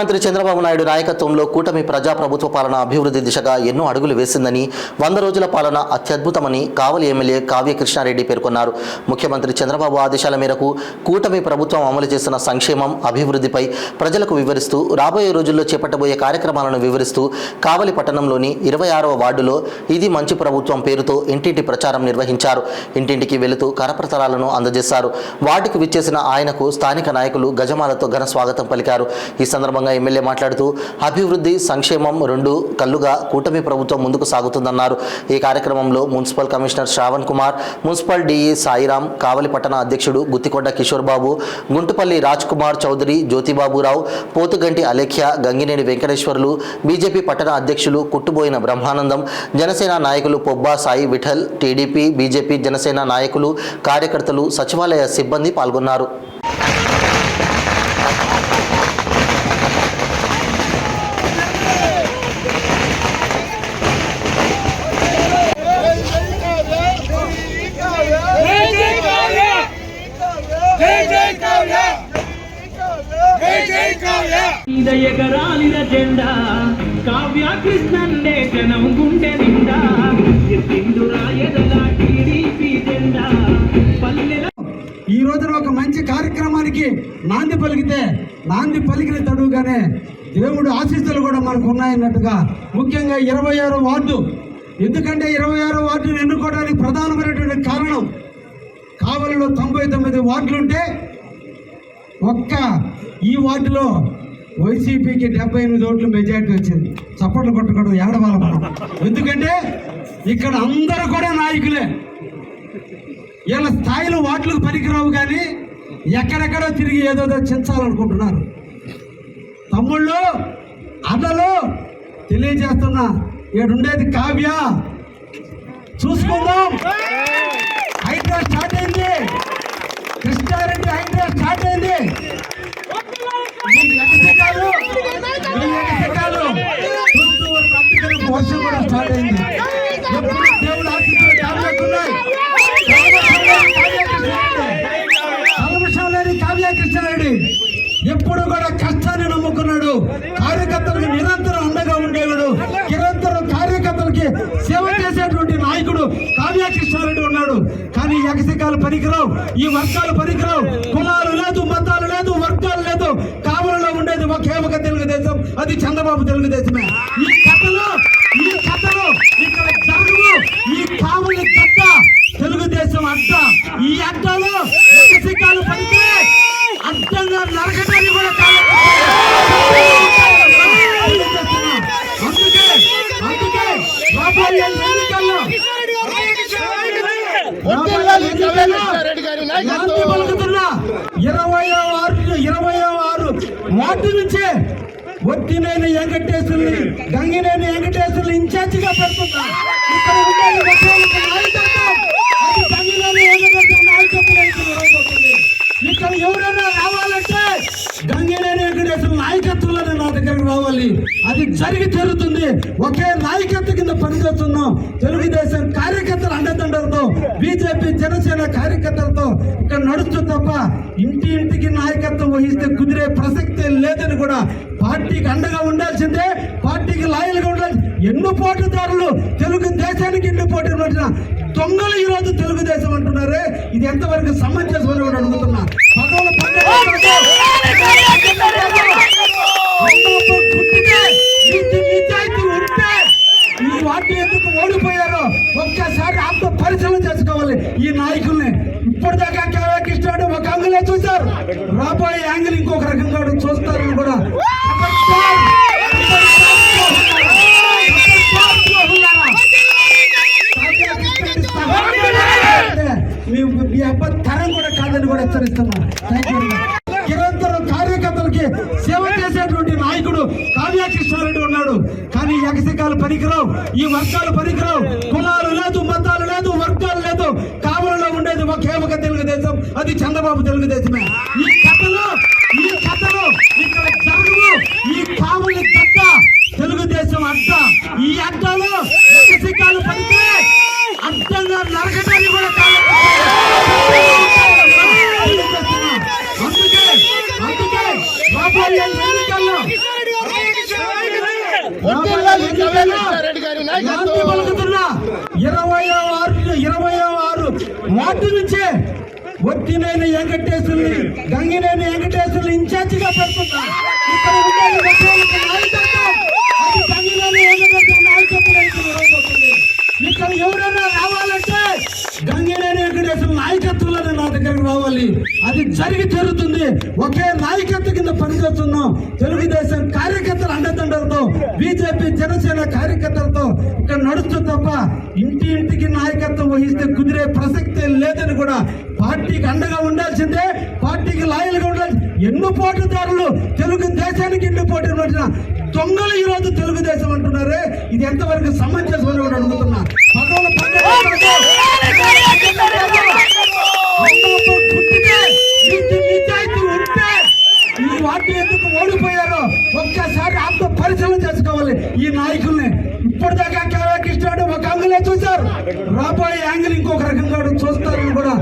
ముఖ్యమంత్రి చంద్రబాబు నాయుడు నాయకత్వంలో కూటమి ప్రజాప్రభుత్వ పాలన అభివృద్ధి దిశగా ఎన్నో అడుగులు వేసిందని 100 రోజుల పాలన అత్యద్భుతమని కావలి ఎమ్మెల్యే కావ్య కృష్ణారెడ్డి పేర్కొన్నారు. ముఖ్యమంత్రి చంద్రబాబు ఆదేశాల మేరకు కూటమి ప్రభుత్వం అమలు చేస్తున్న సంక్షేమం అభివృద్ధిపై ప్రజలకు వివరిస్తూ రాబోయే రోజుల్లో చేపట్టబోయే కార్యక్రమాలను వివరిస్తూ కావలి పట్టణంలోని 26వ వార్డులో ఇది మంచి ప్రభుత్వం పేరుతో ఇంటింటి ప్రచారం నిర్వహించారు. ఇంటింటికి వెళుతూ కరపత్రాలను అందజేశారు. వార్డుకు విచ్చేసిన ఆయనకు స్థానిక నాయకులు గజమాలతో ఘన స్వాగతం పలికారు. ఈ సందర్భంగా ఎమ్మెల్యే మాట్లాడుతూ అభివృద్ధి సంక్షేమం రెండు కళ్ళుగా కూటమి ప్రభుత్వం ముందుకు సాగుతుందన్నారు. ఈ కార్యక్రమంలో municipal commissioner Shravan Kumar, municipal DE Sairam, Kavali పట్టణ అధ్యక్షుడు గుత్తికొండ కిషోర్ బాబు, గుంటుపల్లి రాజ్ కుమార్ చౌదరి, జ్యోతిబాబురావు, పోతుగంటి అలేఖ్య, గంగినేని వెంకటేశ్వర్లు, బీజేపీ పట్టణ అధ్యక్షులు కుట్టుబోయిన బ్రహ్మానందం, జనసేన నాయకులు పొబ్బా సాయి విఠల్, టీడీపీ, బీజేపీ, జనసేన నాయకులు, కార్యకర్తలు, సచివాలయ సిబ్బంది పాల్గొన్నారు. ఎగరాలిన జెండా కావ్య కృష్ణన్నే జనం గుండె నిండా టీడీపీ జెండా పల్లెల. ఈ రోజున ఒక మంచి కార్యక్రమానికి నాంది పలికిన తడుగానే దేవుడు ఆశీస్సులు కూడా మనకు ఉన్నాయన్నట్టుగా, ముఖ్యంగా 26వ వార్డు. ఎందుకంటే 26వ వార్డును ఎన్నుకోవడానికి ప్రధానమైనటువంటి కారణం, కావలిలో 99 వార్డులుంటే ఒక్క ఈ వార్డులో వైసీపీకి 78 ఓట్లు మెజార్టీ వచ్చింది. చప్పట్లు కొట్టకూడదు, ఏడవాళ్ళ మనం. ఎందుకంటే ఇక్కడ అందరూ కూడా నాయకులే. వీళ్ళ స్థాయిలో వార్డులకు పనికిరావు, కానీ ఎక్కడెక్కడో తిరిగి ఏదో చించాలనుకుంటున్నారు. తమ్ముళ్ళు, అన్నలు, తెలియజేస్తున్నా, ఏడుండేది కావ్య. చూసుకుందాం. హైడ్రా స్టార్ట్ అయింది, కృష్ణారెడ్డి హైడ్రా స్టార్ట్ అయింది. వర్షం కూడా స్టార్ట్ అయింది. దేవుడు కల్మషం లేని కావ్య కృష్ణారెడ్డి ఎప్పుడు కూడా కష్టాన్ని నమ్ముకున్నాడు. కార్యకర్తలకు నిరంతరం అండగా ఉండేవాడు. నిరంతరం కార్యకర్తలకి సేవ చేసేటువంటి నాయకుడు కావ్య కృష్ణారెడ్డి ఉన్నాడు. కానీ ఎగసికాలు పనికిరావు, ఈ వర్గాలు పనికిరావు. కులాలు లేదు, మతాలు లేదు, వర్గాలు లేదు. కావలిలో ఉండేది ఒకే ఒక తెలుగుదేశం, అది చంద్రబాబు తెలుగుదేశమే. ఈ కథలో ఇక్కడ జరగవు. ఈ కావలి గడ్డ తెలుగుదేశం అడ్డ. ఈ అడ్డలో ఎగసికాలు పడితే అడ్డంగా నరకటాన్ని కూడా అందుకే రాబోయే ఎన్నికల్లో గాంధీ పలుకుతున్న 26 వార్డు నుంచే వట్టినేని వెంకటేశ్వర్ని, గంగినేని వెంకటేశ్వర్ని ఇన్ఛార్జిగా పెడుతున్నా. ఇక్కడ ఇక్కడ ఎవరైనా రావాలంటే గంగినేని వెంకటేశ్వర నాయకత్వంలోనే నా దగ్గరకు రావాలి. అది జరిగి తీరుతుంది. ఒకే నాయకత్వం కింద పనిచేస్తున్నాం. తెలుగుదేశం కార్యకర్తల అండదండలతో, బీజేపీ, జనసేన కార్యకర్తలతో ఇక్కడ నడుస్తూ తప్ప ఇంటింటికి నాయకత్వం వహిస్తే కుదిరే ప్రసక్తే లేదని కూడా పార్టీకి అండగా ఉండాల్సిందే, పార్టీకి లాయల్గా ఉండాల్సి. ఎన్నో పోటీదారులు తెలుగుదేశానికి ఎన్ని పోటీ వచ్చిన దొంగలు ఈ రోజు తెలుగుదేశం అంటున్నారే, ఇది ఎంతవరకు సమంజసం అని కూడా అడుగుతున్నా. ఈ వార్డు ఎందుకు ఓడిపోయారో ఒక్కసారి ఆత్మ పరిశీలన చేసుకోవాలి. ఈ నాయకుల్ని ఇప్పటిదాకా కృష్ణుడు ఒక యాంగిలే చూశారు, రాబోయే యాంగిల్ ఇంకొక రకంగా చూస్తారని కూడా మీ అబ్బాయి తరం కూడా కాదని కూడా హెచ్చరిస్తున్నా. నిరంతరం కార్యకర్తలకి సేవ చేసేటువంటి నాయకుడు కావ్య కృష్ణారెడ్డి ఉన్నాడు. కానీ ఎగసికాలు పనికిరావు, ఈ వర్గాలు పనికిరావు. కులాలు లేదు, మతాలు లేదు, వర్గాలు లేదు. కావలిలో ఉండేది ఒకే ఒక తెలుగుదేశం, అది చంద్రబాబు తెలుగుదేశమే. ఈ కథలో ఇక్కడ జరగవు. ఈ కావలి గడ్డ తెలుగుదేశం అడ్డ. ఈ అడ్డలో ఎగసికాలు పడితే అడ్డంగా నరకటాన్ని కూడా అందుకే రాబోయే ఎన్నికల్లో గాంధీ పలుకుతున్న 26 వార్డు నుంచే ఒత్తినేని వెంకటేశ్వరుని గంగినేని వెంకటేశ్వరుని ఇన్ఛార్జిగా పెడుతున్నా. ఇక్కడ ఉండే నాయకత్వం అది గంగినేని వెంకటేశ్వర నాయకత్వం రాబోతుంది. ఇక్కడ ఎవరైనా రావాలంటే గంగినేని వెంకటేశ్వర నాయకత్వంలోనే నా దగ్గరకు రావాలి. అది జరిగి జరుగుతుంది. ఒకే నాయకత్వం కింద పనిచేస్తున్నాం. తెలుగుదేశం కార్యకర్తల అండదండలతో, బీజేపీ జనసేన కార్యకర్తలతో ఇక్కడ నడుస్తుంది తప్ప ఇంటింటికి నాయకత్వం వహిస్తే కుదిరే ప్రసక్తే లేదని కూడా పార్టీకి అండగా ఉండాల్సిందే, పార్టీకి లాయల్గా ఉండాలి. ఎన్నో పోటీదారులు తెలుగుదేశానికి ఎన్నో పోటీ వచ్చిన దొంగలు ఈ రోజు తెలుగుదేశం అంటున్నారే, ఇది ఎంతవరకు సమంజసం అని కూడా అడుగుతున్నా. నిజాయితీ ఉంటే ఈ వార్డు ఎందుకు ఓడిపోయారో ఒక్కసారి ఆత్మ పరిశీలన చేసుకోవాలి. ఈ నాయకుల్ని ఇప్పటిదాకా కేవలం కృష్ణుడు ఒక యాంగిలే చూశారు, రాబోయే యాంగిల్ ఇంకొక రకంగా చూస్తారని కూడా